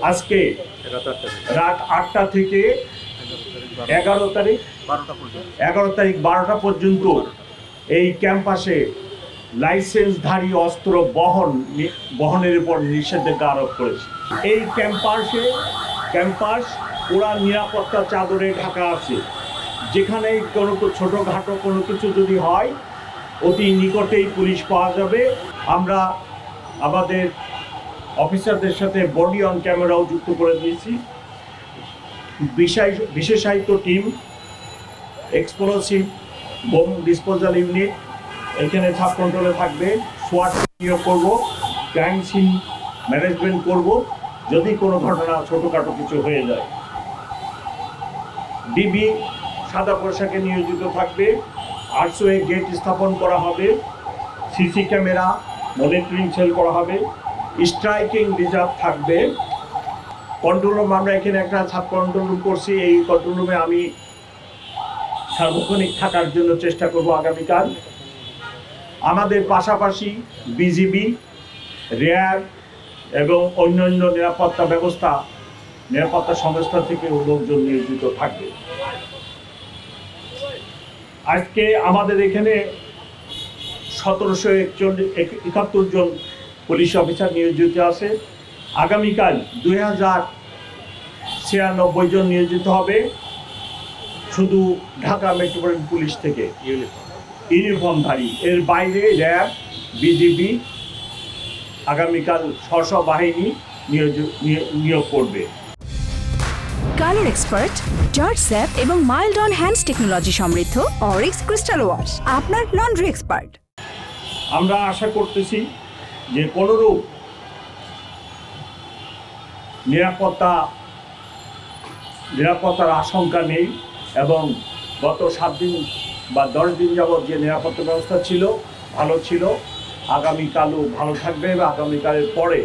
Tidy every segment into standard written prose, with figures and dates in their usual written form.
আজকে রাত 8টা থেকে 11 তারিখ 12টা পর্যন্ত এই ক্যাম্পাসে লাইসেন্সধারী অস্ত্র বহনের উপর নিষেধাজ্ঞা আরোপ করেছে। এই ক্যাম্পাস পুরা নিরাপত্তা চাদরে ঢাকা আছে। যেখানে কোনো ছোটোখাটো কোনো কিছু যদি হয় অতি নিকটেই পুলিশ পাওয়া যাবে। আমরা আমাদের অফিসারদের সাথে বডি অন ক্যামেরাও যুক্ত করে দিয়েছি। বিশেষায়িত team, explosive bomb disposal unit এখানে সাব কন্ট্রোলে থাকবে। সোয়াট নিয়োগ করব, ক্রাইম সিন ম্যানেজমেন্ট করব যদি কোনো ঘটনা ছোটোখাটো কিছু হয়ে যায়। ডিবি সাদা পোশাকে নিয়োজিত থাকবে। আরসোয়ে গেট স্থাপন করা হবে। সিসি ক্যামেরা মনিটরিং সেল করা হবে। স্ট্রাইকিং রিজার্ভ থাকবে। কন্ট্রোল রুম আমরা এখানে একটা সাব কন্ট্রোল রুম করছি। এই কন্ট্রোল রুমে আমি সার্বক্ষণিক থাকার জন্য চেষ্টা করব আগামীকাল। আমাদের পাশাপাশি বিজিবি, র্যাব এবং অন্যান্য নিরাপত্তা সংস্থা থেকে লোকজন নিয়োজিত থাকবে। আজকে আমাদের এখানে 1771 জন পুলিশ অফিসার নিয়োজিত আছে। আগামীকাল 2096 জন নিয়োজিত হবে শুধু ঢাকা মেট্রোপলিটন পুলিশ থেকে ইউনিফর্মধারী। এর বাইরে র্যাব, বিজিবি আগামীকাল স্ব বাহিনী নিয়োগ করবে। কালার এক্সপার্ট, জর্জ স্যাপ এবং মাইল্ড অন হ্যান্ডস টেকনোলজি সমৃদ্ধ অরিক্স ক্রিস্টাল ওয়াশ আপনার লন্ড্রি এক্সপার্ট। আমরা আশা করতেছি যে কোনোরূপ নিরাপত্তার আশঙ্কা নেই এবং গত 7 দিন বা 10 দিন যাবৎ যে নিরাপত্তা ব্যবস্থা ছিল ভালো ছিল। আগামীকালও ভালো থাকবে এবং আগামীকালের পরে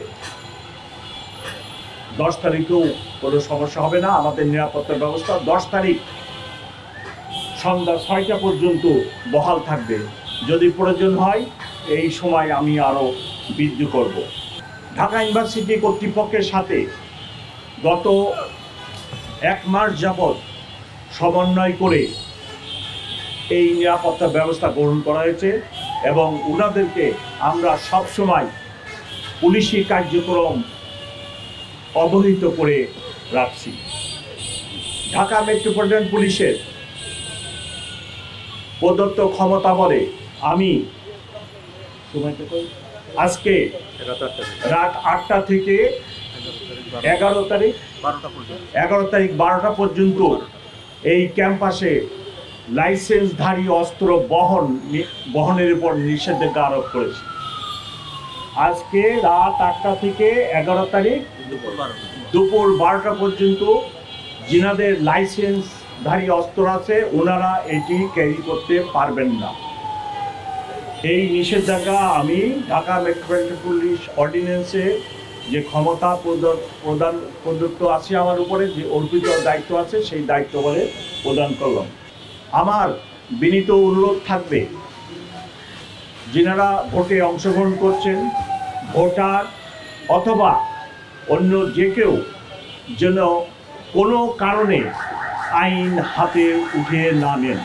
10 তারিখেও কোনো সমস্যা হবে না। আমাদের নিরাপত্তা ব্যবস্থা 10 তারিখ সন্ধ্যা 6টা পর্যন্ত বহাল থাকবে। যদি প্রয়োজন হয় এই সময় আমি আরও বৃদ্ধি করব। ঢাকা ইউনিভার্সিটি কর্তৃপক্ষের সাথে গত 1 মাস যাবৎ সমন্বয় করে এই নিরাপত্তা ব্যবস্থা গ্রহণ করা হয়েছে এবং ওনাদেরকে আমরা সবসময় পুলিশি কার্যক্রম অবহিত করে রাখছি। ঢাকা মেট্রোপলিটন পুলিশের প্রদত্ত ক্ষমতা বলে আমি আজকে রাত 8টা থেকে 11 তারিখ 12টা পর্যন্ত এই ক্যাম্পাসে লাইসেন্সধারী অস্ত্র বহনের উপর নিষেধাজ্ঞা আরোপ করেছে। আজকে রাত 8টা থেকে 11 তারিখ দুপুর 12টা পর্যন্ত যিনাদের লাইসেন্সধারী অস্ত্র আছে ওনারা এটি ক্যারি করতে পারবেন না। এই নিষেধাজ্ঞা আমি ঢাকা মেট্রোপলিটন পুলিশ অর্ডিন্যান্সে যে ক্ষমতা প্রদত্ত আছে আমার উপরে, যে অর্পিত দায়িত্ব আছে সেই দায়িত্ব বলে প্রদান করলাম। আমার বিনীত অনুরোধ থাকবে যিনারা ভোটে অংশগ্রহণ করছেন, ভোটার অথবা অন্য যে কেউ যেন কোনো কারণে আইন হাতে উঠিয়ে না নেন।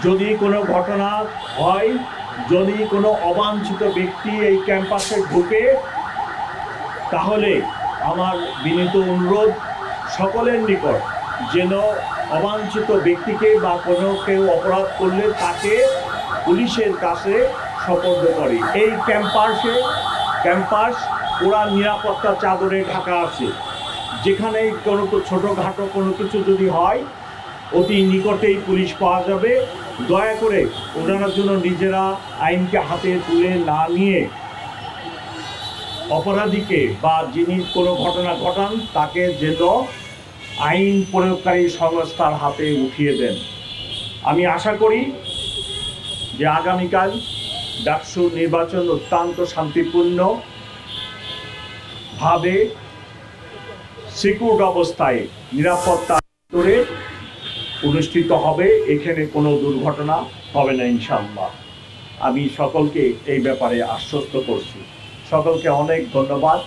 যদি কোনো ঘটনা হয়, যদি কোনো অবাঞ্ছিত ব্যক্তি এই ক্যাম্পাসে ঢুকে, তাহলে আমার বিনীত অনুরোধ সকলের নিকট যেন অবাঞ্ছিত ব্যক্তিকে বা কোনো কেউ অপরাধ করলে তাকে পুলিশের কাছে সোপর্দ করে। এই ক্যাম্পাস পুরা নিরাপত্তা চাদরে ঢাকা আছে। যেখানে কোনো ছোটোখাটো কোনো কিছু যদি হয় অতি নিকটেই পুলিশ পাওয়া যাবে। দয়া করে ওনারা জন্য নিজেরা আইনকে হাতে তুলে না নিয়ে অপরাধীকে বা যিনি কোনো ঘটনা ঘটান তাকে যেন আইন প্রয়োগকারী সংস্থার হাতে উঠিয়ে দেন। আমি আশা করি যে আগামীকাল ডাকসু নির্বাচন অত্যন্ত শান্তিপূর্ণভাবে সিকিউরড অবস্থায় নিরাপত্তা করে অনুষ্ঠিত হবে। এখানে কোনো দুর্ঘটনা হবে না ইনশাআল্লাহ। আমি সকলকে এই ব্যাপারে আশ্বস্ত করছি। সকলকে অনেক ধন্যবাদ।